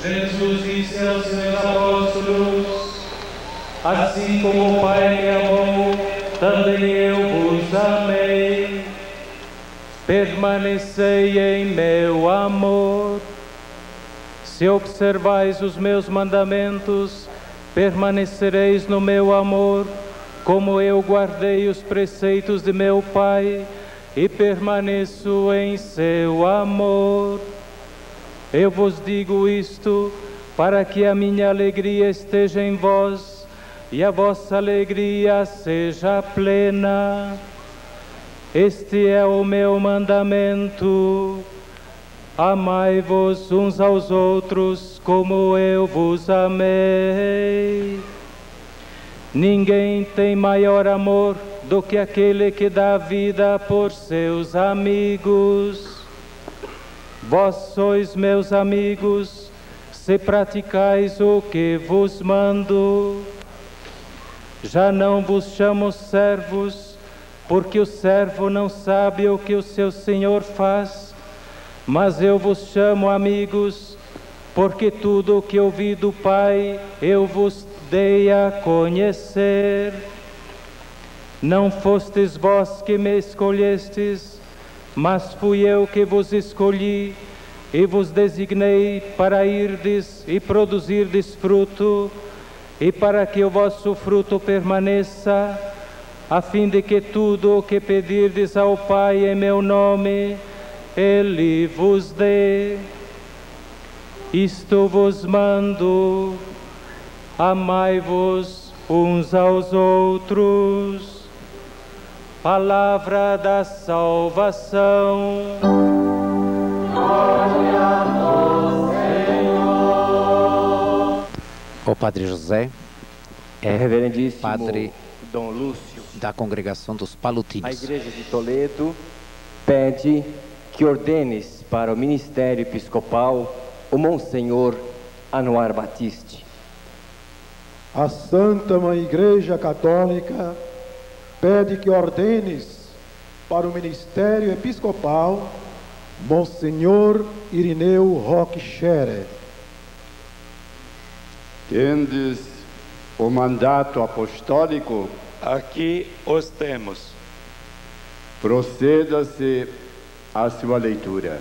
Jesus disse aos seus apóstolos: assim como o Pai me amou, também eu vos amei. Permanecei em meu amor. Se observais os meus mandamentos, permanecereis no meu amor, como eu guardei os preceitos de meu Pai e permaneço em seu amor. Eu vos digo isto para que a minha alegria esteja em vós e a vossa alegria seja plena. Este é o meu mandamento: amai-vos uns aos outros como eu vos amei. Ninguém tem maior amor do que aquele que dá vida por seus amigos. Vós sois meus amigos, se praticais o que vos mando. Já não vos chamo servos, porque o servo não sabe o que o seu senhor faz, mas eu vos chamo amigos, porque tudo o que ouvi do Pai eu vos dei a conhecer. Não fostes vós que me escolhestes, mas fui eu que vos escolhi e vos designei para irdes e produzirdes fruto, e para que o vosso fruto permaneça, a fim de que tudo o que pedirdes ao Pai em meu nome, Ele vos dê. Isto vos mando: amai-vos uns aos outros. Palavra da salvação. Glória ao Senhor. O Padre José é Reverendíssimo padre Dom Lúcio, da congregação dos Palutinos. a Igreja de Toledo pede que ordenes para o ministério episcopal o Monsenhor Anuar Batiste. A Santa Mãe Igreja Católica pede que ordenes para o ministério episcopal Monsenhor Irineu Roque Scherer. Tendes o mandato apostólico? Aqui os temos. Proceda-se à sua leitura.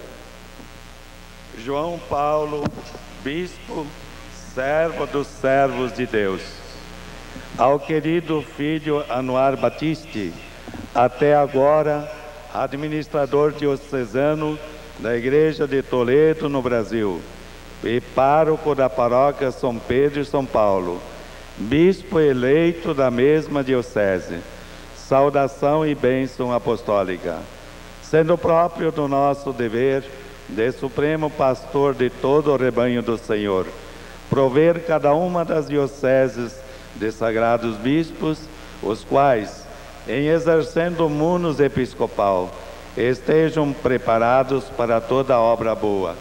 João Paulo, bispo, servo dos servos de Deus. Ao querido filho Anuar Batiste, até agora administrador diocesano da Igreja de Toledo, no Brasil, e pároco da paróquia São Pedro e São Paulo, bispo eleito da mesma diocese. Saudação e bênção apostólica. Sendo próprio do nosso dever de supremo pastor de todo o rebanho do Senhor, prover cada uma das dioceses de sagrados bispos, os quais, em exercendo o munus episcopal, estejam preparados para toda obra boa.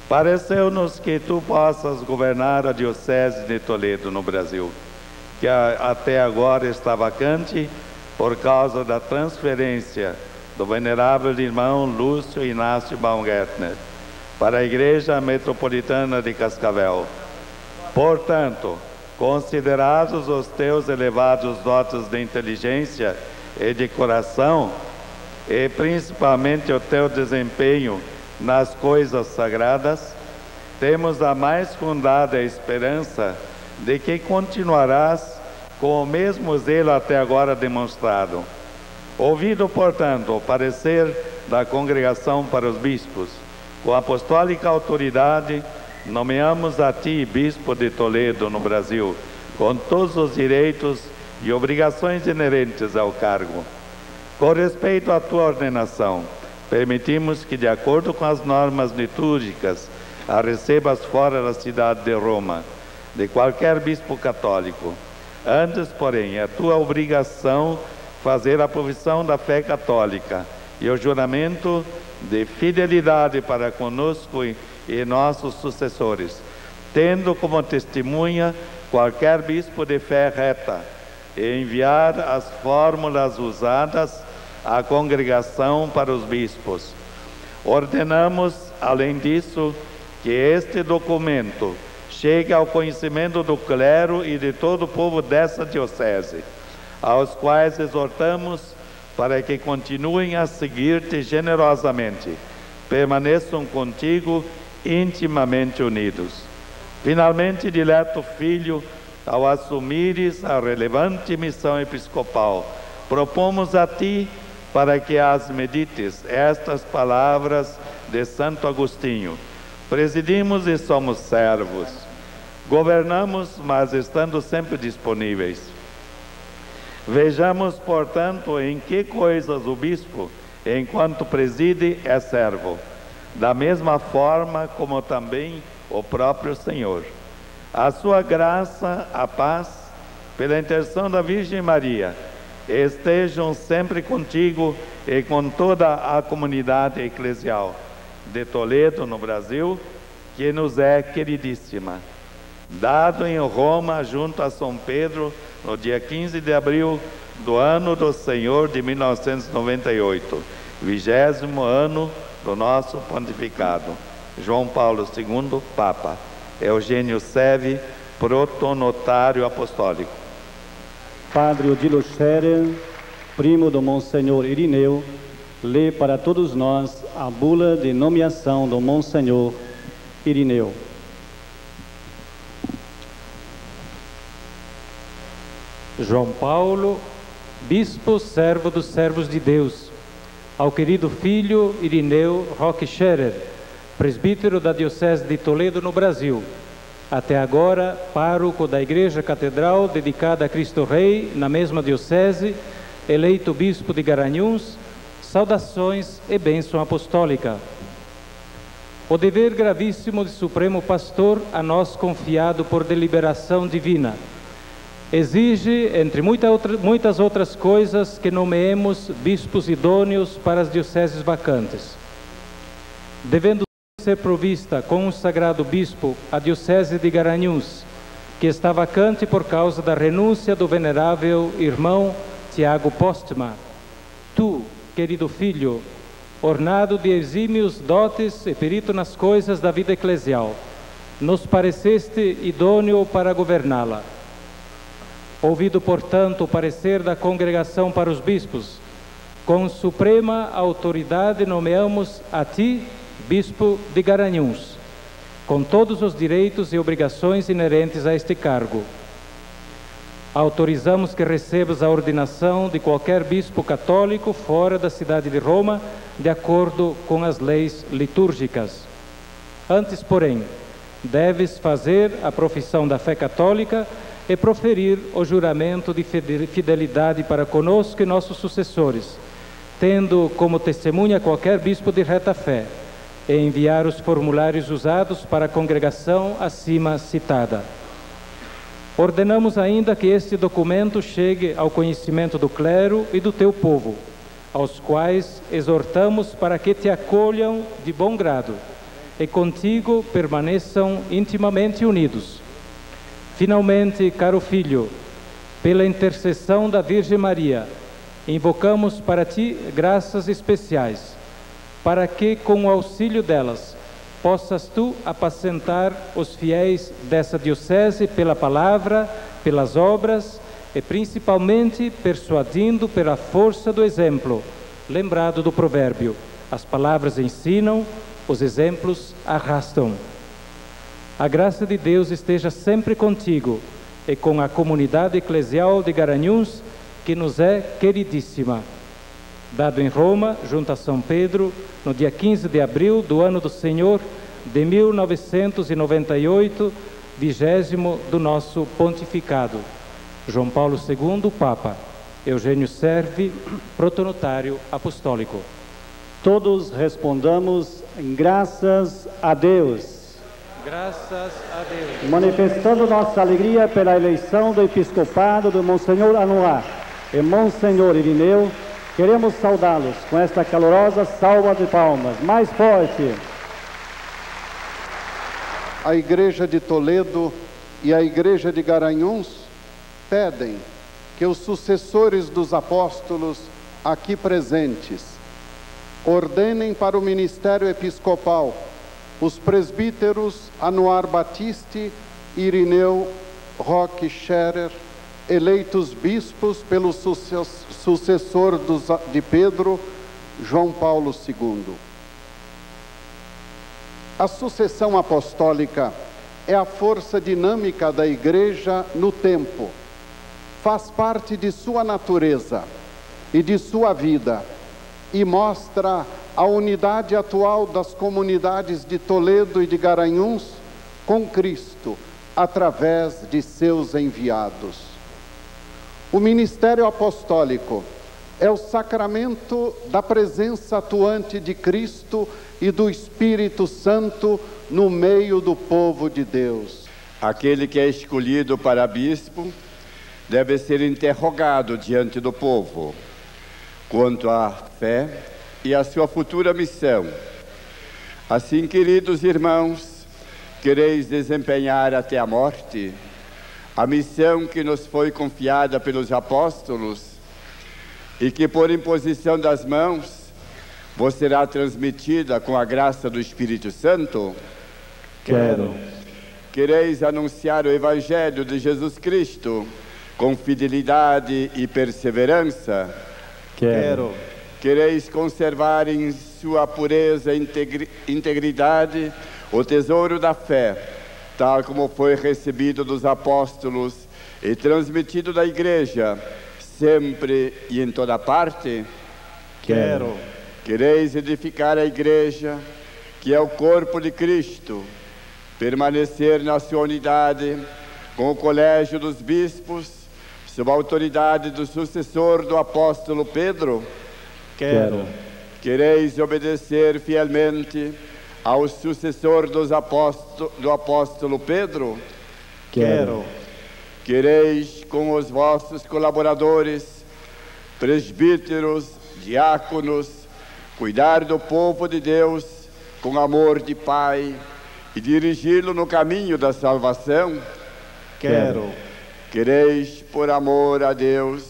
Pareceu-nos que tu possas governar a diocese de Toledo no Brasil, que até agora está vacante por causa da transferência do venerável irmão Lúcio Inácio Baumgärtner para a Igreja Metropolitana de Cascavel. Portanto, considerados os teus elevados dotes de inteligência e de coração, e principalmente o teu desempenho nas coisas sagradas, temos a mais fundada esperança de que continuarás com o mesmo zelo até agora demonstrado. Ouvido, portanto, o parecer da congregação para os bispos, com apostólica autoridade, nomeamos a ti, bispo de Toledo, no Brasil, com todos os direitos e obrigações inerentes ao cargo. Com respeito à tua ordenação, permitimos que, de acordo com as normas litúrgicas, a recebas fora da cidade de Roma, de qualquer bispo católico. Antes, porém, é tua obrigação fazer a profissão da fé católica e o juramento de fidelidade para conosco e nossos sucessores, tendo como testemunha qualquer bispo de fé reta, e enviar as fórmulas usadas à congregação para os bispos. Ordenamos, além disso, que este documento chegue ao conhecimento do clero e de todo o povo dessa diocese, aos quais exortamos para que continuem a seguir-te generosamente, permaneçam contigo intimamente unidos. Finalmente, dileto Filho, ao assumires a relevante missão episcopal, propomos a ti para que as medites estas palavras de Santo Agostinho. Presidimos e somos servos. Governamos, mas estando sempre disponíveis. Vejamos, portanto, em que coisas o bispo, enquanto preside, é servo, da mesma forma como também o próprio Senhor. A sua graça, a paz, pela intercessão da Virgem Maria, estejam sempre contigo e com toda a comunidade eclesial de Toledo, no Brasil, que nos é queridíssima. Dado em Roma, junto a São Pedro, no dia 15 de abril do ano do Senhor de 1998, 20º ano do nosso pontificado. João Paulo II, Papa. Eugênio Seve, protonotário apostólico. Padre Odilo Scherer, primo do Monsenhor Irineu, lê para todos nós a bula de nomeação do Monsenhor Irineu. João Paulo, bispo, servo dos servos de Deus, ao querido filho Irineu Roque Scherer, presbítero da Diocese de Toledo, no Brasil, até agora pároco da Igreja Catedral dedicada a Cristo Rei, na mesma diocese, eleito bispo de Garanhuns, saudações e bênção apostólica. O dever gravíssimo de Supremo Pastor, a nós confiado por deliberação divina, exige, entre muitas outras coisas, que nomeemos bispos idôneos para as dioceses vacantes. Devendo ser provista com um sagrado bispo a diocese de Garanhuns, que está vacante por causa da renúncia do venerável irmão Tiago Postma, tu, querido filho, ornado de exímios dotes e perito nas coisas da vida eclesial, nos pareceste idôneo para governá-la. Ouvido, portanto, o parecer da congregação para os bispos, com suprema autoridade nomeamos a ti, bispo de Garanhuns, com todos os direitos e obrigações inerentes a este cargo. Autorizamos que recebas a ordenação de qualquer bispo católico fora da cidade de Roma, de acordo com as leis litúrgicas. Antes, porém, deves fazer a profissão da fé católica e proferir o juramento de fidelidade para conosco e nossos sucessores, tendo como testemunha qualquer bispo de reta fé, e enviar os formulários usados para a congregação acima citada. Ordenamos ainda que este documento chegue ao conhecimento do clero e do teu povo, aos quais exortamos para que te acolham de bom grado e contigo permaneçam intimamente unidos. Finalmente, caro filho, pela intercessão da Virgem Maria, invocamos para ti graças especiais, para que, com o auxílio delas, possas tu apacentar os fiéis dessa diocese pela palavra, pelas obras e principalmente persuadindo pela força do exemplo, lembrado do provérbio: as palavras ensinam, os exemplos arrastam. A graça de Deus esteja sempre contigo e com a comunidade eclesial de Garanhuns, que nos é queridíssima. Dado em Roma, junto a São Pedro, no dia 15 de abril do ano do Senhor de 1998, 20º do nosso pontificado. João Paulo II, Papa. Eugênio Serve, protonotário apostólico. Todos respondamos graças a Deus. Graças a Deus. Manifestando nossa alegria pela eleição do episcopado do Monsenhor Anuar e Monsenhor Irineu, queremos saudá-los com esta calorosa salva de palmas. Mais forte. A Igreja de Toledo e a Igreja de Garanhuns pedem que os sucessores dos apóstolos aqui presentes ordenem para o ministério episcopal os presbíteros Anuar Batiste e Irineu Roque Scherer, eleitos bispos pelo sucessor de Pedro, João Paulo II. A sucessão apostólica é a força dinâmica da Igreja no tempo. Faz parte de sua natureza e de sua vida e mostra a unidade atual das comunidades de Toledo e de Garanhuns com Cristo, através de seus enviados. O ministério apostólico é o sacramento da presença atuante de Cristo e do Espírito Santo no meio do povo de Deus. Aquele que é escolhido para bispo deve ser interrogado diante do povo quanto à fé e à sua futura missão. Assim, queridos irmãos, quereis desempenhar até a morte a missão que nos foi confiada pelos apóstolos e que, por imposição das mãos, vos será transmitida com a graça do Espírito Santo? Quero. Quereis anunciar o Evangelho de Jesus Cristo com fidelidade e perseverança? Quero. Quereis conservar em sua pureza e integridade o tesouro da fé, tal como foi recebido dos apóstolos e transmitido da Igreja, sempre e em toda parte? Quero. Quereis edificar a Igreja, que é o corpo de Cristo, permanecer na sua unidade com o colégio dos bispos, sob a autoridade do sucessor do apóstolo Pedro? Quero. Quereis obedecer fielmente ao sucessor do apóstolo Pedro? Quero. Quereis, com os vossos colaboradores, presbíteros, diáconos, cuidar do povo de Deus com amor de Pai e dirigi-lo no caminho da salvação? Quero. Quereis, por amor a Deus,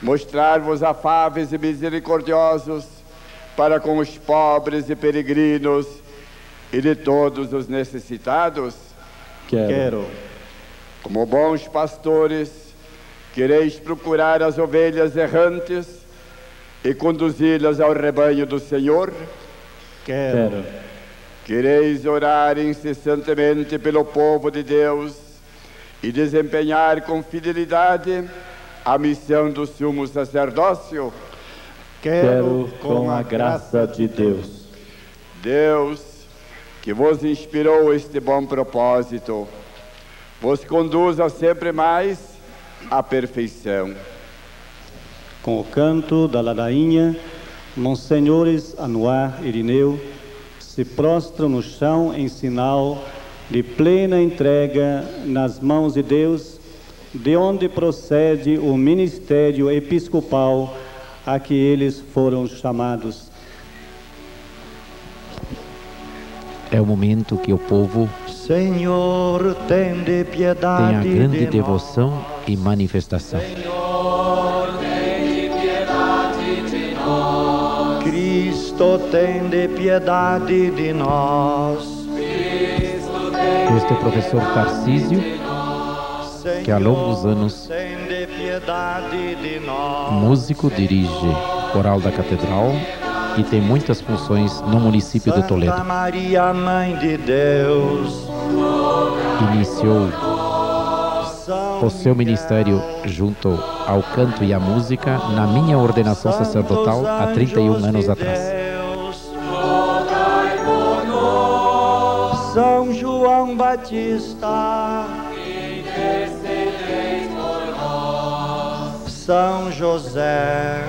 mostrar-vos afáveis e misericordiosos para com os pobres e peregrinos e de todos os necessitados? Quero. Como bons pastores, quereis procurar as ovelhas errantes e conduzi-las ao rebanho do Senhor? Quero. Quereis orar incessantemente pelo povo de Deus e desempenhar com fidelidade a missão do sumo sacerdócio? Quero, com a graça de Deus. Deus, que vos inspirou este bom propósito, vos conduza sempre mais à perfeição. Com o canto da ladainha, monsenhores Anuar e Irineu se prostram no chão em sinal de plena entrega nas mãos de Deus, de onde procede o ministério episcopal a que eles foram chamados. É o momento que o povo Senhor, tende piedade tem a grande de devoção nós. e manifestação. Senhor, tende piedade de nós. Cristo, tende piedade de nós. Este professor Tarcísio, que há longos anos, Tende piedade de nós. músico, dirige coral da Catedral e tem muitas funções no município de Toledo. Santa Maria, Mãe de Deus, Iniciou o seu ministério junto ao canto e à música na minha ordenação sacerdotal há 31 anos atrás. São João Batista, intercedeis por nós. São José,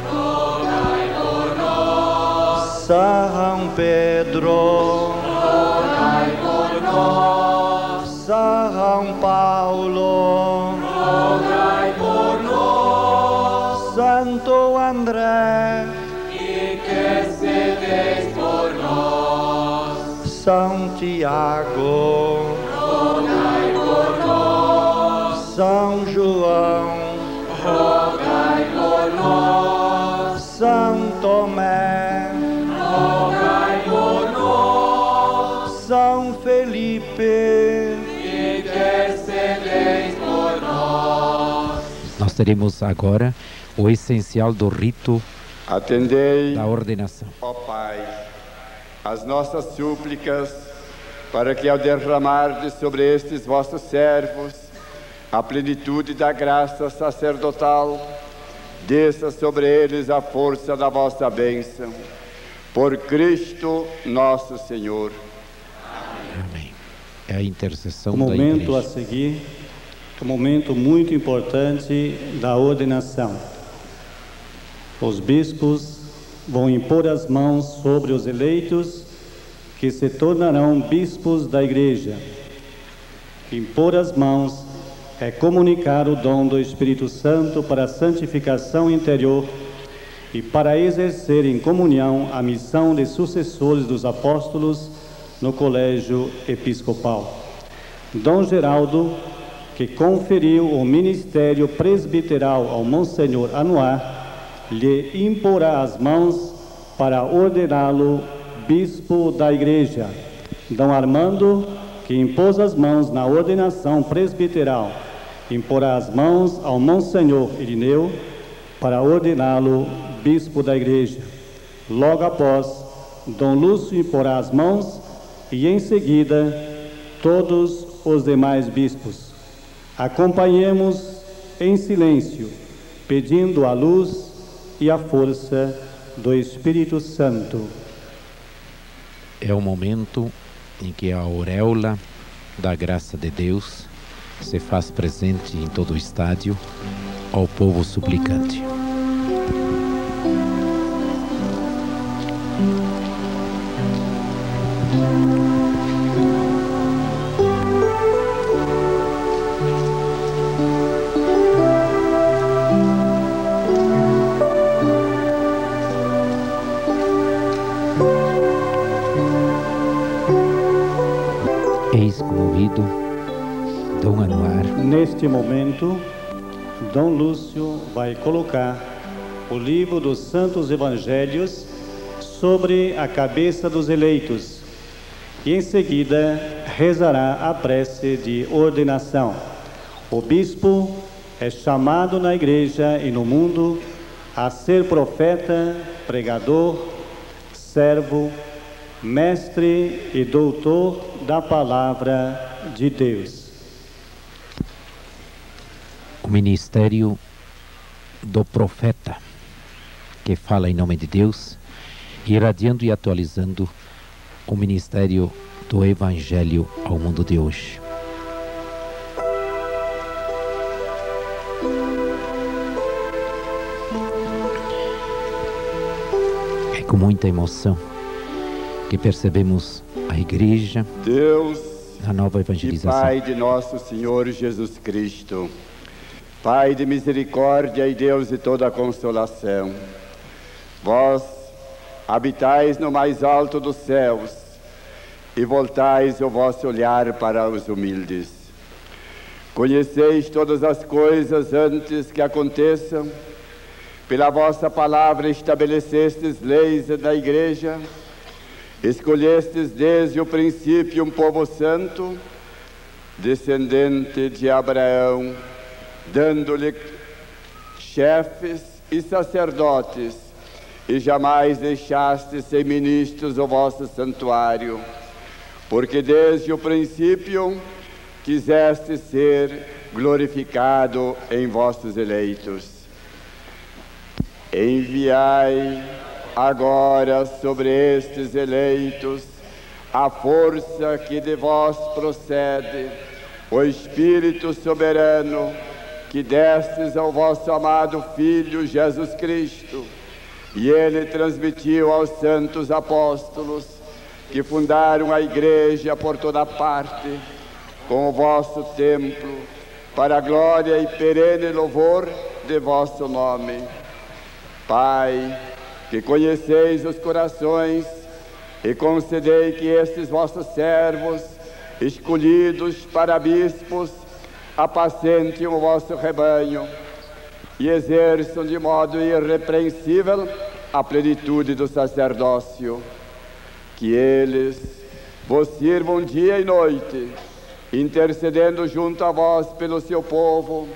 Rogai por nós. São Pedro, Rogai por nós. São Paulo, Rogai por nós. Santo André, intercedeis por nós. São Tiago, Rogai por nós. São João, Rogai por nós. São Tomé, Rogai por nós. São Felipe, intercedeis por nós. Nós teremos agora o essencial do rito Atendei, da ordenação. ó Pai, as nossas súplicas, para que ao derramar sobre estes vossos servos a plenitude da graça sacerdotal, desça sobre eles a força da vossa bênção. Por Cristo nosso Senhor. Amém. É a intercessão O da momento a igreja. seguir, um momento muito importante da ordenação. Os bispos vão impor as mãos sobre os eleitos que se tornarão bispos da igreja. Impor as mãos é comunicar o dom do Espírito Santo para a santificação interior e para exercer em comunhão a missão de sucessores dos apóstolos no colégio episcopal. Dom Geraldo, que conferiu o ministério presbiteral ao Monsenhor Anuar, lhe imporá as mãos para ordená-lo bispo da igreja. Dom Armando, que impôs as mãos na ordenação presbiteral, imporá as mãos ao Monsenhor Irineu para ordená-lo bispo da igreja. Logo após, Dom Lúcio imporá as mãos e em seguida todos os demais bispos. Acompanhemos em silêncio, pedindo a luz e a força do Espírito Santo. É o momento em que a auréola da graça de Deus se faz presente em todo o estádio ao povo suplicante. Eis convido Dom Anuar. Neste momento, Dom Lúcio vai colocar o livro dos Santos Evangelhos sobre a cabeça dos eleitos e em seguida rezará a prece de ordenação. O bispo é chamado na igreja e no mundo a ser profeta, pregador, servo, mestre e doutor da palavra de Deus. O ministério do profeta, que fala em nome de Deus, irradiando e atualizando o ministério do Evangelho ao mundo de hoje. É com muita emoção que percebemos a igreja, Deus, a nova e evangelização. Pai de nosso Senhor Jesus Cristo, Pai de misericórdia e Deus de toda consolação, vós habitais no mais alto dos céus e voltais o vosso olhar para os humildes. Conheceis todas as coisas antes que aconteçam, pela vossa palavra estabelecestes leis da igreja, escolhestes desde o princípio um povo santo, descendente de Abraão, dando-lhe chefes e sacerdotes, e jamais deixastes sem ministros o vosso santuário, porque desde o princípio quiseste ser glorificado em vossos eleitos. Enviai agora sobre estes eleitos a força que de vós procede, o Espírito soberano que destes ao vosso amado Filho Jesus Cristo, e ele transmitiu aos santos apóstolos que fundaram a igreja por toda parte, com o vosso templo, para a glória e perene louvor de vosso nome. Pai, que conheceis os corações, e concedei que estes vossos servos, escolhidos para bispos, apacentem o vosso rebanho e exerçam de modo irrepreensível a plenitude do sacerdócio. Que eles, vos sirvam dia e noite, intercedendo junto a vós pelo seu povo,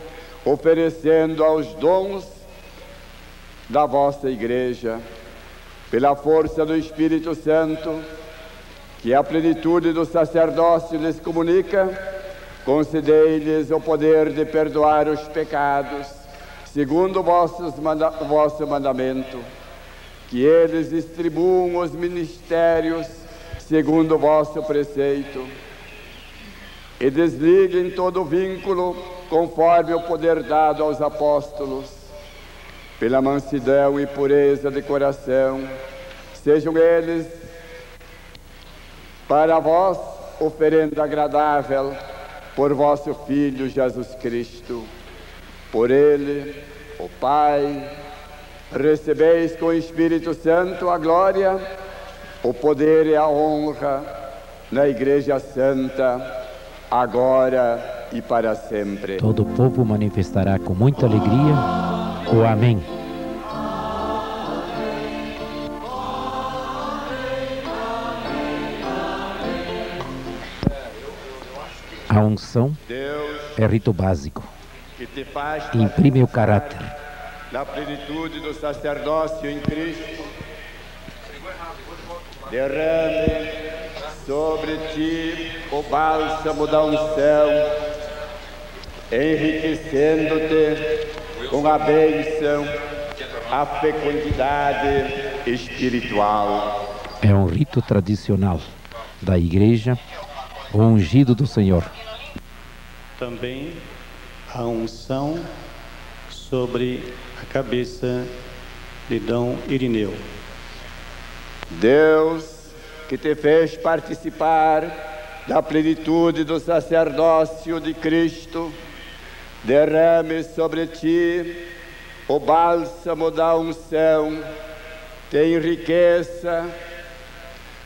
oferecendo aos dons da vossa Igreja, pela força do Espírito Santo, que a plenitude do sacerdócio lhes comunica, concedei-lhes o poder de perdoar os pecados, segundo o vosso mandamento, que eles distribuam os ministérios, segundo o vosso preceito, e desliguem todo vínculo, conforme o poder dado aos apóstolos, pela mansidão e pureza de coração, sejam eles para vós oferenda agradável por vosso Filho Jesus Cristo. Por ele, o Pai, recebeis com o Espírito Santo a glória, o poder e a honra na Igreja Santa, agora e para sempre. Todo o povo manifestará com muita alegria o Amém. A unção é rito básico. Imprime o caráter. Na plenitude do sacerdócio em Cristo, derrame sobre ti o bálsamo da unção, enriquecendo-te com a bênção, a fecundidade espiritual. É um rito tradicional da Igreja, o ungido do Senhor. Também a unção sobre a cabeça de Dom Irineu. Deus, que te fez participar da plenitude do sacerdócio de Cristo, derrame sobre ti o bálsamo da unção, te enriqueça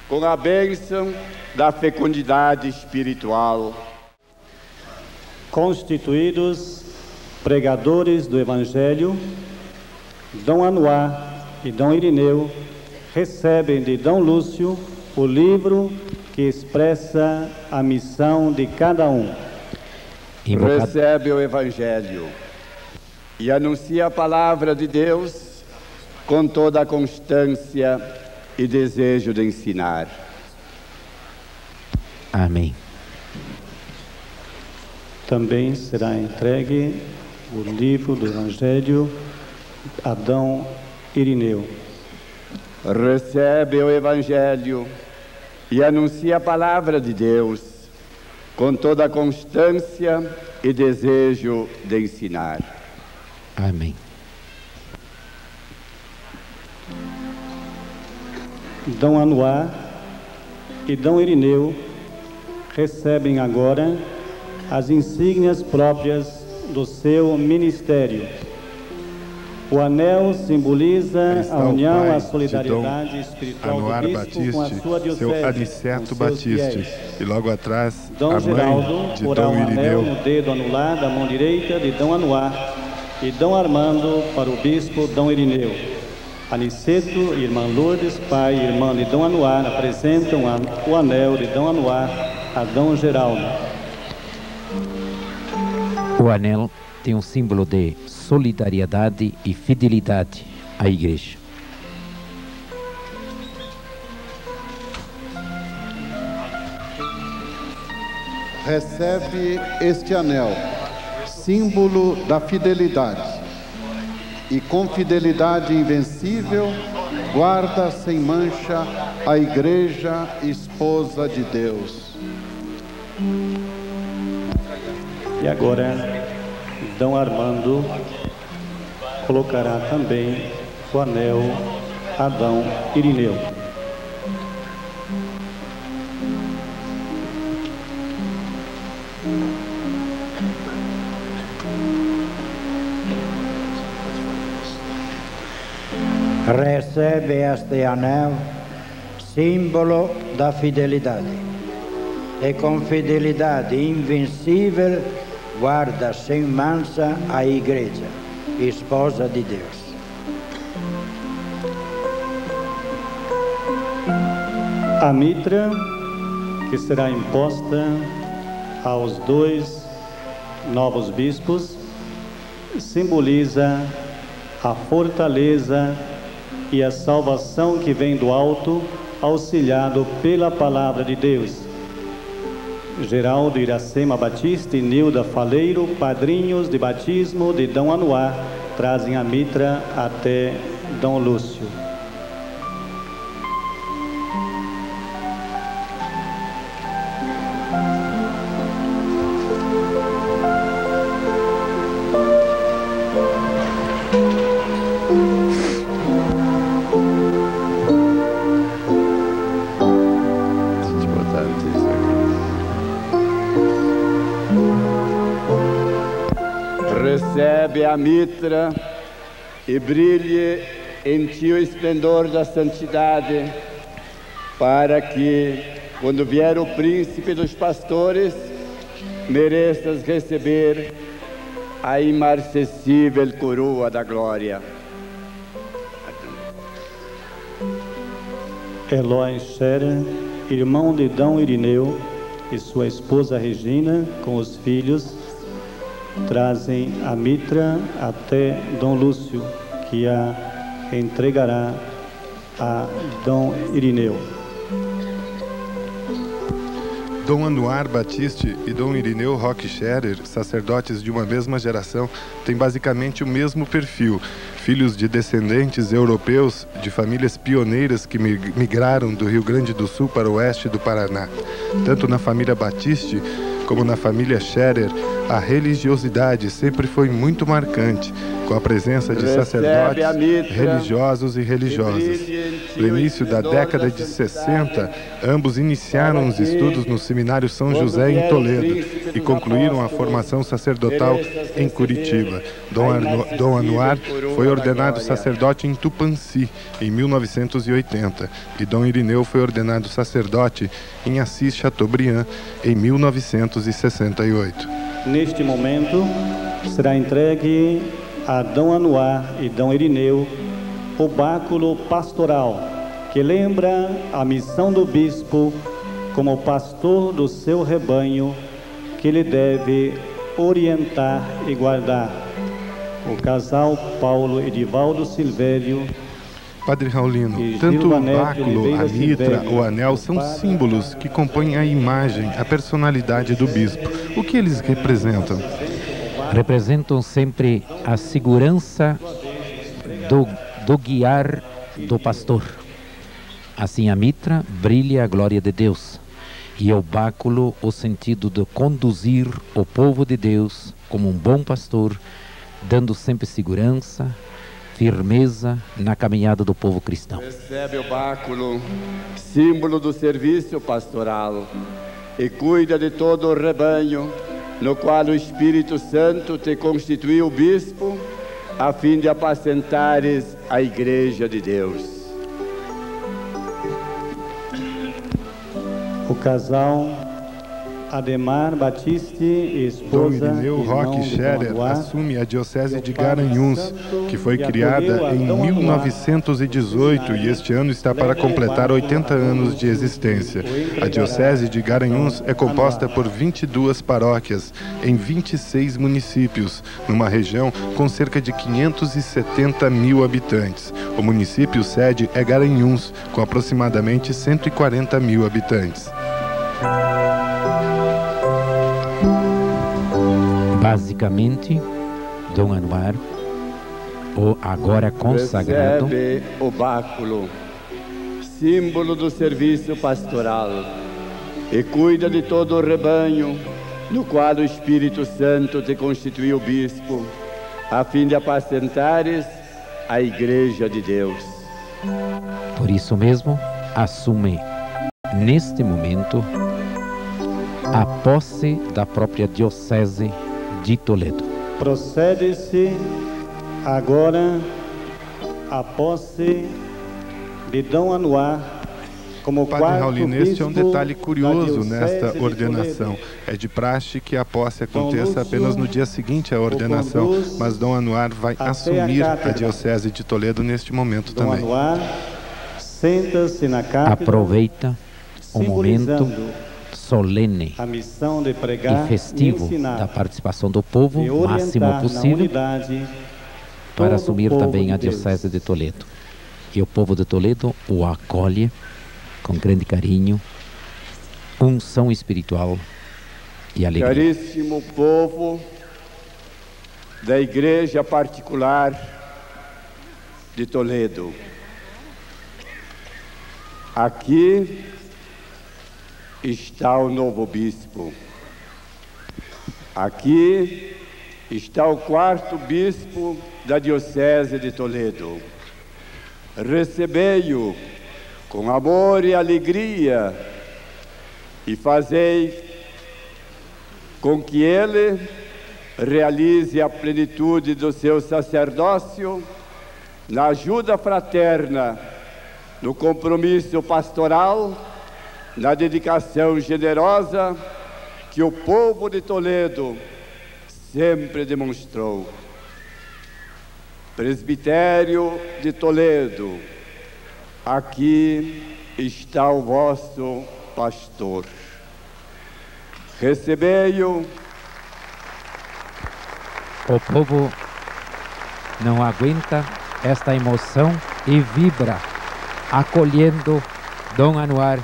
com a bênção da fecundidade espiritual. Constituídos pregadores do Evangelho, Dom Anuar e Dom Irineu recebem de Dom Lúcio o livro que expressa a missão de cada um. Recebe o Evangelho e anuncia a palavra de Deus com toda a constância e desejo de ensinar. Amém. Também será entregue o livro do Evangelho a Dom Irineu. Recebe o Evangelho e anuncia a palavra de Deus com toda a constância e desejo de ensinar. Amém. Dom Anuar e Dom Irineu recebem agora as insígnias próprias do seu ministério. O anel simboliza a união, a solidariedade espiritual do bispo com a sua diocese, seu Aniceto Batiste, e logo atrás Dom a Geraldo mãe de porá Dom um anel Irineu. no dedo anular da mão direita de Dom Anuar e Dom Armando para o bispo Dom Irineu. Aniceto e irmã Lourdes, pai e irmã de Dom Anuar, apresentam o anel de Dom Anuar a Dom Geraldo. O anel tem um símbolo de solidariedade e fidelidade à Igreja. Recebe este anel, símbolo da fidelidade, e com fidelidade invencível guarda sem mancha a Igreja esposa de Deus. E agora, Dom Armando colocará também o anel a Dom Irineu. Recebe este anel, símbolo da fidelidade, e com fidelidade invencível guarda sem mancha a Igreja, esposa de Deus. A mitra que será imposta aos 2 novos bispos simboliza a fortaleza e a salvação que vem do alto, auxiliado pela palavra de Deus. Geraldo Iracema Batista e Nilda Faleiro, padrinhos de batismo de Dom Anuar, trazem a mitra até Dom Lúcio. Recebe a mitra e brilhe em ti o esplendor da santidade, para que, quando vier o príncipe dos pastores, mereças receber a imarcessível coroa da glória. Eloy Scherer, irmão de Dom Irineu, e sua esposa Regina, com os filhos, trazem a mitra até Dom Lúcio, que a entregará a Dom Irineu. Dom Anuar Batiste e Dom Irineu Roque Scherer, sacerdotes de uma mesma geração, têm basicamente o mesmo perfil. Filhos de descendentes europeus de famílias pioneiras que migraram do Rio Grande do Sul para o oeste do Paraná. Tanto na família Batiste como na família Scherer, a religiosidade sempre foi muito marcante, com a presença de sacerdotes religiosos e religiosas. No início da década de 60, ambos iniciaram os estudos no Seminário São José em Toledo e concluíram a formação sacerdotal em Curitiba. Dom Anuar foi ordenado sacerdote em Tupãssi em 1980 e Dom Irineu foi ordenado sacerdote em Assis Chateaubriand em 1968. Neste momento, será entregue a Dom Anuar e Dom Irineu o báculo pastoral, que lembra a missão do bispo como pastor do seu rebanho, que ele deve orientar e guardar. O casal Paulo Edivaldo Silvério. Padre Raulino, tanto o báculo, a mitra ou anel são símbolos que compõem a imagem, a personalidade do bispo. O que eles representam? Representam sempre a segurança do guiar do pastor. Assim a mitra brilha a glória de Deus e o báculo o sentido de conduzir o povo de Deus como um bom pastor, dando sempre segurança, firmeza na caminhada do povo cristão. Recebe o báculo, símbolo do serviço pastoral, e cuida de todo o rebanho, no qual o Espírito Santo te constituiu bispo, a fim de apacentares a Igreja de Deus. O casal Ademar Batiste e esposa Dom Irineu Roque Scherer assume a Diocese de Garanhuns, que foi criada em 1918 e este ano está para completar 80 anos de existência. A Diocese de Garanhuns é composta por 22 paróquias em 26 municípios, numa região com cerca de 570 mil habitantes. O município sede é Garanhuns, com aproximadamente 140 mil habitantes. Basicamente, Dom Anuar, o agora consagrado, recebe o báculo, símbolo do serviço pastoral, e cuida de todo o rebanho, no qual o Espírito Santo te constituiu bispo, a fim de apacentares a Igreja de Deus. Por isso mesmo, assume neste momento a posse da própria Diocese de Toledo. Procede-se agora a posse de Dom Anuar como Padre Raulino, este bispo é um detalhe curioso nesta ordenação. É de praxe que a posse aconteça apenas no dia seguinte à ordenação, mas Dom Anuar vai assumir a Diocese de Toledo neste momento também. Dom Anuar senta-se na cátedra, aproveita o momento solene a missão de pregar e festivo da participação do povo, o máximo possível, para assumir também a Diocese de Toledo. E o povo de Toledo o acolhe com grande carinho, unção espiritual e alegria. Caríssimo povo da Igreja Particular de Toledo, aqui está o novo bispo. Aqui está o quarto bispo da Diocese de Toledo. Recebei-o com amor e alegria e fazei com que ele realize a plenitude do seu sacerdócio na ajuda fraterna, no compromisso pastoral, na dedicação generosa que o povo de Toledo sempre demonstrou. Presbitério de Toledo, aqui está o vosso pastor. Recebei-o. O povo não aguenta esta emoção e vibra, acolhendo Dom Anuar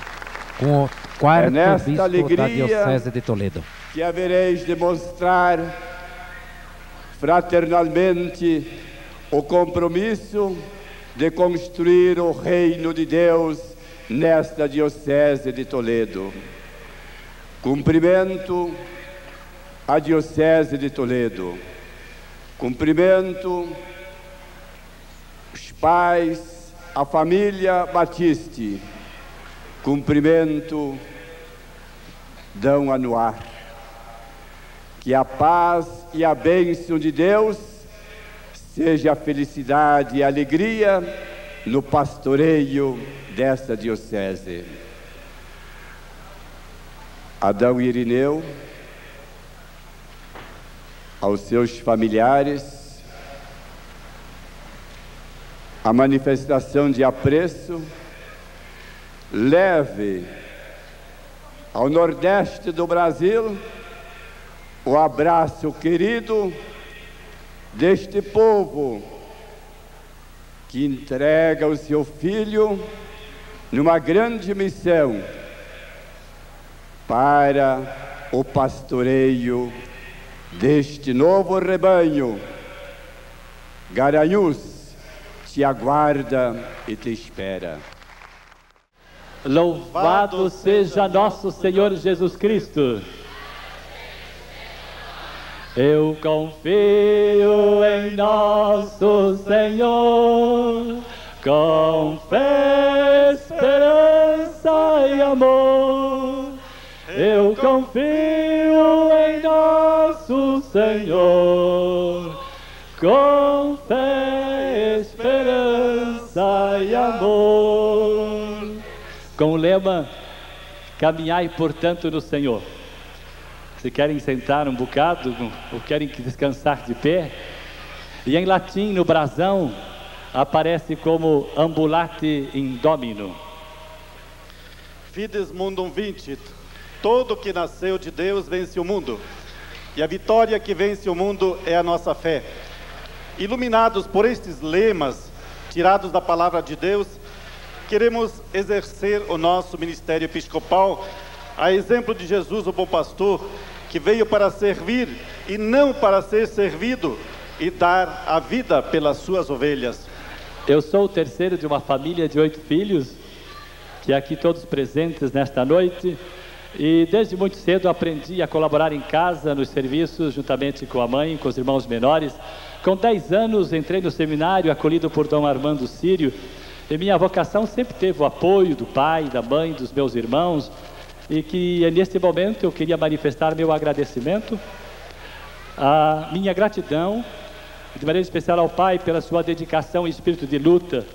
com o quarto bispo da Diocese de Toledo. Que havereis de mostrar fraternalmente o compromisso de construir o reino de Deus nesta Diocese de Toledo. Cumprimento a Diocese de Toledo, cumprimento os pais, a família Batiste, cumprimento Dom Anuar. Que a paz e a bênção de Deus seja a felicidade e a alegria no pastoreio desta diocese. Adão Irineu, aos seus familiares, a manifestação de apreço, leve ao Nordeste do Brasil o abraço querido deste povo que entrega o seu filho numa grande missão para o pastoreio deste novo rebanho. Garanhuns te aguarda e te espera. Louvado seja nosso Senhor Jesus Cristo. Eu confio em nosso Senhor, com fé, esperança e amor. Eu confio em nosso Senhor, com fé, esperança e amor. Com o lema, caminhai portanto no Senhor. Se querem sentar um bocado ou querem descansar de pé, e em latim no brasão aparece como ambulate in domino. Fides mundum vincit, todo que nasceu de Deus vence o mundo, e a vitória que vence o mundo é a nossa fé. Iluminados por estes lemas, tirados da palavra de Deus, queremos exercer o nosso ministério episcopal, a exemplo de Jesus, o bom pastor, que veio para servir e não para ser servido, e dar a vida pelas suas ovelhas. Eu sou o terceiro de uma família de 8 filhos, que aqui todos presentes nesta noite, e desde muito cedo aprendi a colaborar em casa, nos serviços, juntamente com a mãe, com os irmãos menores. Com 10 anos entrei no seminário, acolhido por Dom Armando Sírio, e minha vocação sempre teve o apoio do pai, da mãe, dos meus irmãos, e que neste momento eu queria manifestar meu agradecimento, a minha gratidão, de maneira especial ao pai pela sua dedicação e espírito de luta,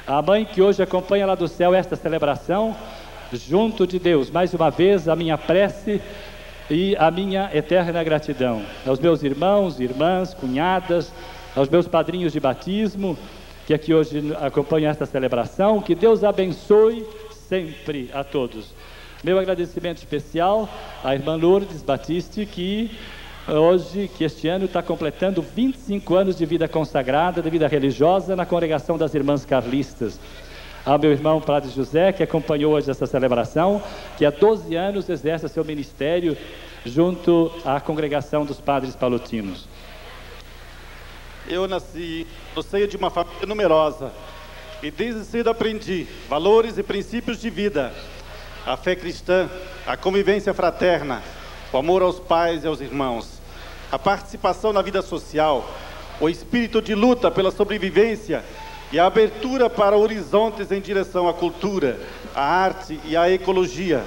a mãe que hoje acompanha lá do céu esta celebração, junto de Deus, mais uma vez a minha prece e a minha eterna gratidão, aos meus irmãos, irmãs, cunhadas, aos meus padrinhos de batismo, que aqui hoje acompanham esta celebração. Que Deus abençoe sempre a todos. Meu agradecimento especial à irmã Lourdes Batiste, que este ano está completando 25 anos de vida consagrada, de vida religiosa na congregação das Irmãs Carlistas. Ao meu irmão Padre José, que acompanhou hoje essa celebração, que há 12 anos exerce seu ministério junto à congregação dos Padres Palutinos. Eu nasci no seio de uma família numerosa e desde cedo aprendi valores e princípios de vida, a fé cristã, a convivência fraterna, o amor aos pais e aos irmãos, a participação na vida social, o espírito de luta pela sobrevivência e a abertura para horizontes em direção à cultura, à arte e à ecologia.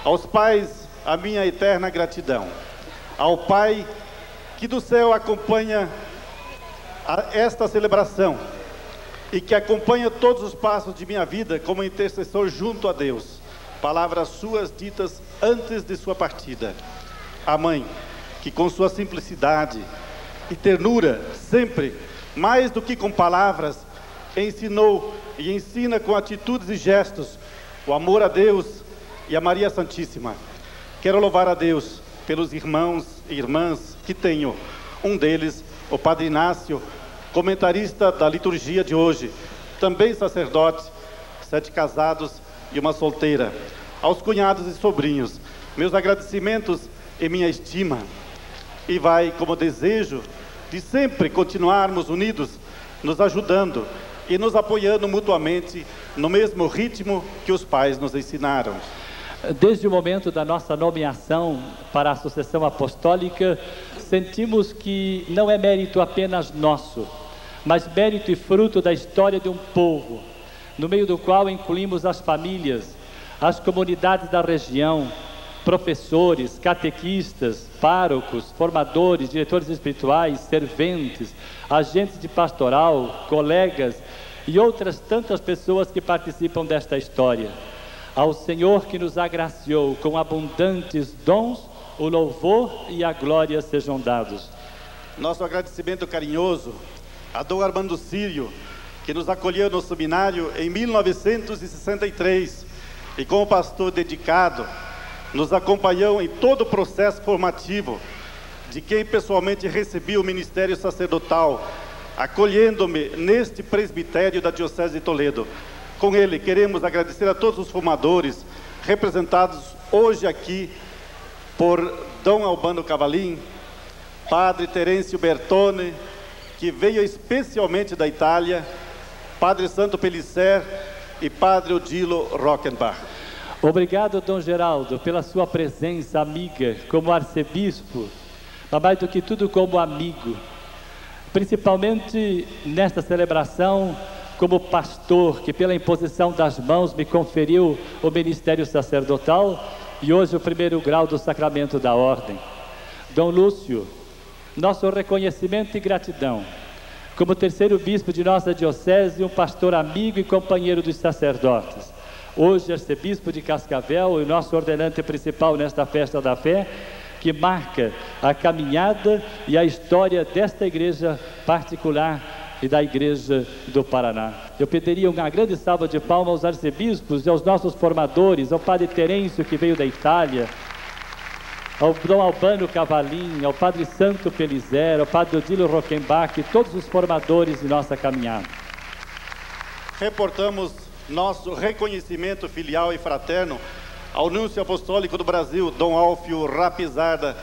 Aos pais, a minha eterna gratidão. Ao Pai que do céu acompanha esta celebração e que acompanha todos os passos de minha vida como intercessor junto a Deus. Palavras suas ditas antes de sua partida. A mãe, que com sua simplicidade e ternura, sempre, mais do que com palavras, ensinou e ensina com atitudes e gestos o amor a Deus e a Maria Santíssima. Quero louvar a Deus pelos irmãos e irmãs que tenho. Um deles, o Padre Inácio, comentarista da liturgia de hoje, também sacerdote, 7 casados e uma solteira. Aos cunhados e sobrinhos, meus agradecimentos e minha estima. E vai como desejo de sempre continuarmos unidos, nos ajudando e nos apoiando mutuamente no mesmo ritmo que os pais nos ensinaram. Desde o momento da nossa nomeação para a sucessão apostólica, sentimos que não é mérito apenas nosso, mas mérito e fruto da história de um povo, no meio do qual incluímos as famílias, as comunidades da região, professores, catequistas, párocos, formadores, diretores espirituais, serventes, agentes de pastoral, colegas e outras tantas pessoas que participam desta história. Ao Senhor que nos agraciou com abundantes dons, o louvor e a glória sejam dados. Nosso agradecimento carinhoso a Dom Armando Sírio, que nos acolheu no seminário em 1963 e como pastor dedicado, nos acompanhou em todo o processo formativo, de quem pessoalmente recebi o ministério sacerdotal, acolhendo-me neste presbitério da Diocese de Toledo. Com ele, queremos agradecer a todos os formadores, representados hoje aqui por Dom Albano Cavalim, Padre Terêncio Bertone, que veio especialmente da Itália, Padre Santo Pellicer e Padre Odilo Rockenbach. Obrigado, Dom Geraldo, pela sua presença amiga como arcebispo, mas mais do que tudo como amigo, principalmente nesta celebração como pastor, que pela imposição das mãos me conferiu o ministério sacerdotal e hoje o 1º grau do sacramento da ordem. Dom Lúcio, nosso reconhecimento e gratidão, como 3º bispo de nossa diocese, um pastor amigo e companheiro dos sacerdotes. Hoje, arcebispo de Cascavel e o nosso ordenante principal nesta festa da fé, que marca a caminhada e a história desta igreja particular e da igreja do Paraná. Eu pediria uma grande salva de palmas aos arcebispos e aos nossos formadores, ao Padre Terêncio, que veio da Itália, ao Dom Albano Cavalim, ao Padre Santo Pellicer, ao Padre Odilo Rockenbach, todos os formadores de nossa caminhada. Reportamos nosso reconhecimento filial e fraterno ao Núncio Apostólico do Brasil, Dom Alfio Rapizarda,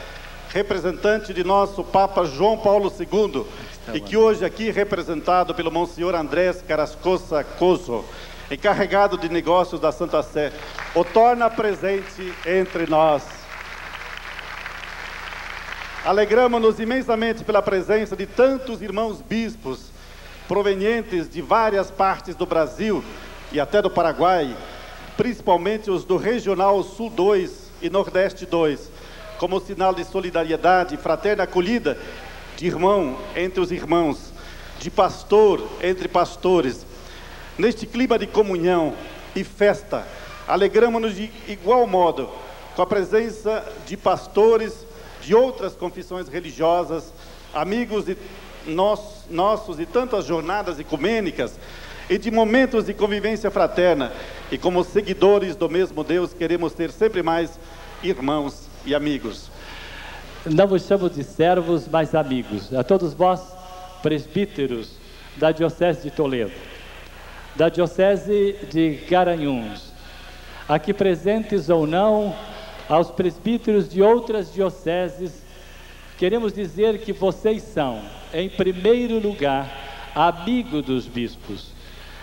representante de nosso Papa João Paulo II, e que hoje aqui representado pelo Monsenhor Andrés Carrascosa Coso, encarregado de negócios da Santa Sé, o torna presente entre nós. Alegramos-nos imensamente pela presença de tantos irmãos bispos, provenientes de várias partes do Brasil e até do Paraguai, principalmente os do Regional Sul 2 e Nordeste 2, como sinal de solidariedade, fraterna acolhida, de irmão entre os irmãos, de pastor entre pastores. Neste clima de comunhão e festa, alegramos-nos de igual modo com a presença de pastores de outras confissões religiosas, amigos de nossos e tantas jornadas ecumênicas, e de momentos de convivência fraterna. E como seguidores do mesmo Deus, queremos ser sempre mais irmãos e amigos. Não vos chamo de servos, mas amigos. A todos vós, presbíteros da Diocese de Toledo, da Diocese de Garanhuns, aqui presentes ou não, aos presbíteros de outras dioceses, queremos dizer que vocês são, em primeiro lugar, amigos dos bispos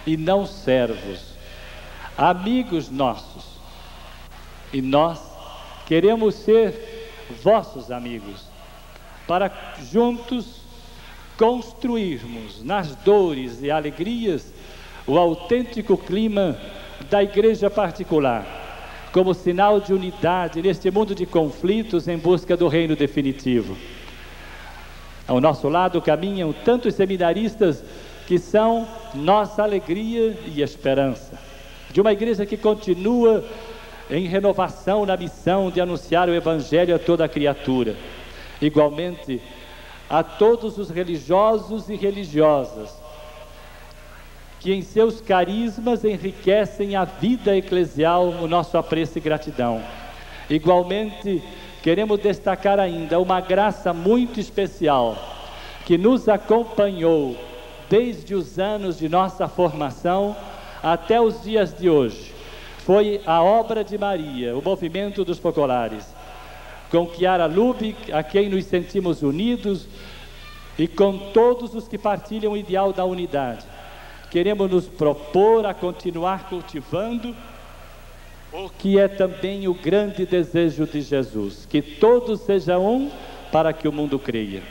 e não servos, amigos nossos. E nós queremos ser vossos amigos, para juntos construirmos nas dores e alegrias o autêntico clima da igreja particular, como sinal de unidade neste mundo de conflitos em busca do reino definitivo. Ao nosso lado caminham tantos seminaristas que são nossa alegria e esperança, de uma igreja que continua em renovação na missão de anunciar o Evangelho a toda a criatura. Igualmente, a todos os religiosos e religiosas, que em seus carismas enriquecem a vida eclesial, o nosso apreço e gratidão. Igualmente, queremos destacar ainda uma graça muito especial, que nos acompanhou desde os anos de nossa formação até os dias de hoje. Foi a obra de Maria, o movimento dos focolares, com Chiara Lubick, a quem nos sentimos unidos, e com todos os que partilham o ideal da unidade. Queremos nos propor a continuar cultivando o que é também o grande desejo de Jesus, que todos sejam um para que o mundo creia.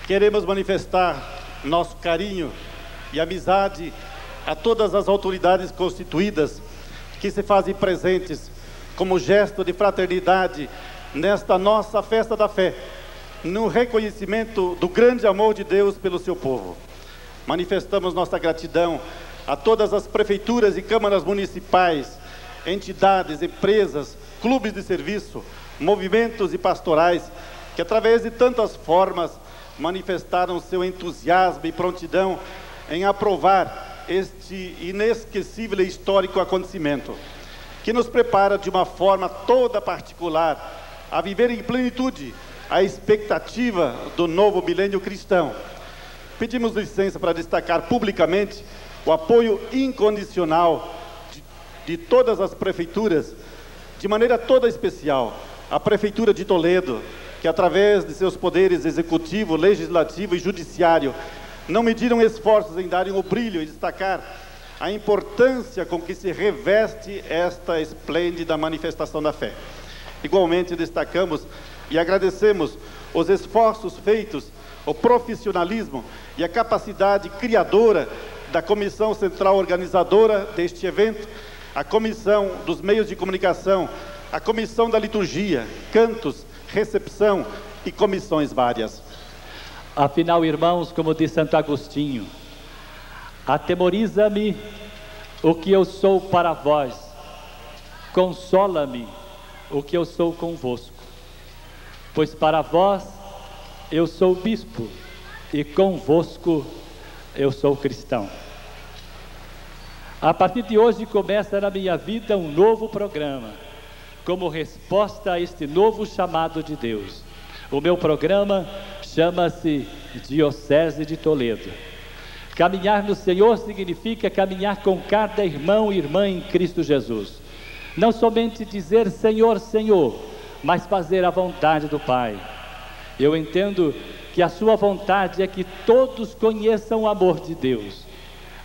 Queremos manifestar nosso carinho e amizade a todas as autoridades constituídas que se fazem presentes como gesto de fraternidade nesta nossa festa da fé, no reconhecimento do grande amor de Deus pelo seu povo. Manifestamos nossa gratidão a todas as prefeituras e câmaras municipais, entidades, empresas, clubes de serviço, movimentos e pastorais, que através de tantas formas manifestaram seu entusiasmo e prontidão em aprovar este inesquecível e histórico acontecimento, que nos prepara de uma forma toda particular a viver em plenitude a expectativa do novo milênio cristão. Pedimos licença para destacar publicamente o apoio incondicional de todas as prefeituras, de maneira toda especial, a Prefeitura de Toledo, que através de seus poderes executivo, legislativo e judiciário, não mediram esforços em darem o brilho e destacar a importância com que se reveste esta esplêndida manifestação da fé. Igualmente destacamos e agradecemos os esforços feitos, o profissionalismo e a capacidade criadora da Comissão Central Organizadora deste evento, a Comissão dos Meios de Comunicação, a Comissão da Liturgia, Cantos, Recepção e comissões várias. Afinal, irmãos, como diz Santo Agostinho, atemoriza-me o que eu sou para vós, consola-me o que eu sou convosco, pois para vós eu sou bispo e convosco eu sou cristão. A partir de hoje começa na minha vida um novo programa, como resposta a este novo chamado de Deus. O meu programa chama-se Diocese de Toledo. Caminhar no Senhor significa caminhar com cada irmão e irmã em Cristo Jesus. Não somente dizer Senhor, Senhor, mas fazer a vontade do Pai. Eu entendo que a sua vontade é que todos conheçam o amor de Deus.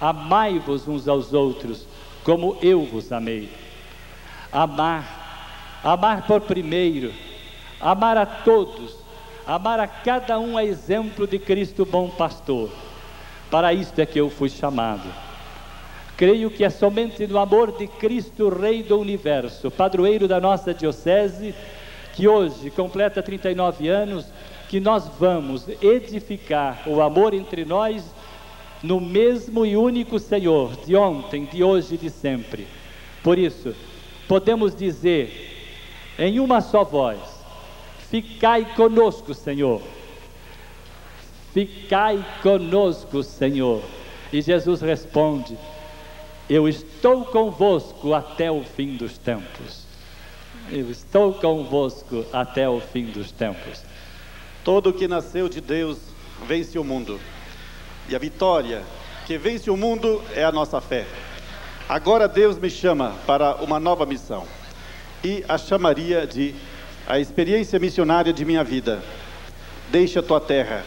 Amai-vos uns aos outros, como eu vos amei. Amar por primeiro, amar a todos, amar a cada um a exemplo de Cristo bom pastor. Para isto é que eu fui chamado. Creio que é somente no amor de Cristo, Rei do Universo, padroeiro da nossa diocese, que hoje completa 39 anos, que nós vamos edificar o amor entre nós no mesmo e único Senhor, de ontem, de hoje e de sempre. Por isso, podemos dizer em uma só voz, ficai conosco, Senhor. Ficai conosco, Senhor. E Jesus responde: eu estou convosco até o fim dos tempos. Eu estou convosco até o fim dos tempos. Todo o que nasceu de Deus vence o mundo. E a vitória que vence o mundo é a nossa fé. Agora Deus me chama para uma nova missão. E a chamaria de a experiência missionária de minha vida. Deixa a tua terra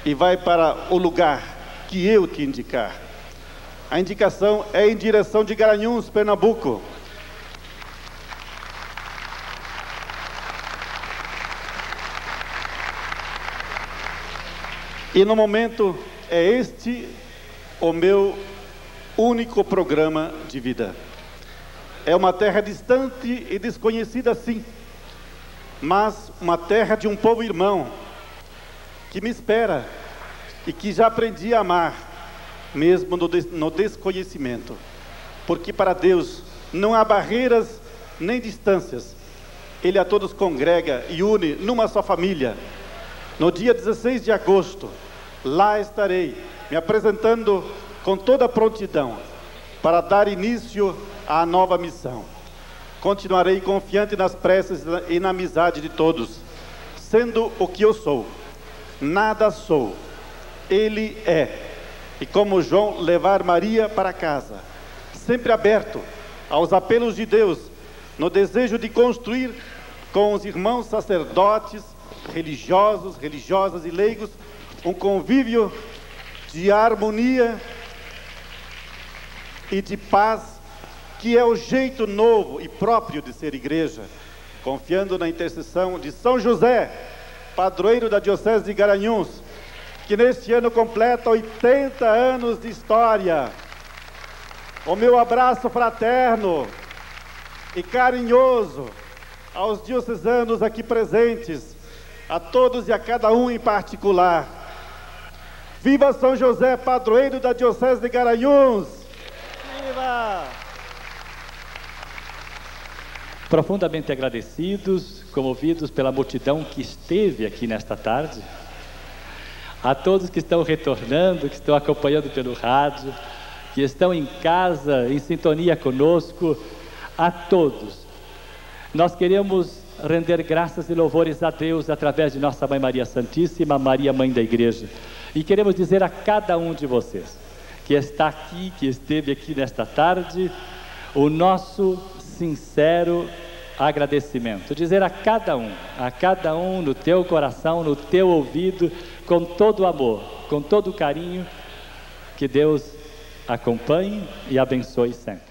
e vai para o lugar que eu te indicar. A indicação é em direção de Garanhuns, Pernambuco. E no momento é este o meu único programa de vida. É uma terra distante e desconhecida, sim, mas uma terra de um povo irmão que me espera e que já aprendi a amar, mesmo no desconhecimento, porque para Deus não há barreiras nem distâncias. Ele a todos congrega e une numa só família. No dia 16 de agosto, lá estarei me apresentando com toda a prontidão para dar início à nova missão. Continuarei confiante nas preces e na amizade de todos, sendo o que eu sou. Nada sou, Ele é. E como João, levar Maria para casa, sempre aberto aos apelos de Deus, no desejo de construir com os irmãos sacerdotes, religiosos, religiosas e leigos, um convívio de harmonia e de paz, que é o jeito novo e próprio de ser igreja, confiando na intercessão de São José, padroeiro da Diocese de Garanhuns, que neste ano completa 80 anos de história. O meu abraço fraterno e carinhoso aos diocesanos aqui presentes, a todos e a cada um em particular. Viva São José, padroeiro da Diocese de Garanhuns! Viva! Profundamente agradecidos, comovidos pela multidão que esteve aqui nesta tarde, a todos que estão retornando, que estão acompanhando pelo rádio, que estão em casa, em sintonia conosco, a todos. Nós queremos render graças e louvores a Deus através de nossa Mãe Maria Santíssima, Maria Mãe da Igreja. E queremos dizer a cada um de vocês que está aqui, que esteve aqui nesta tarde, o nosso sincero agradecimento. Dizer a cada um no teu coração, no teu ouvido, com todo o amor, com todo o carinho, que Deus acompanhe e abençoe sempre.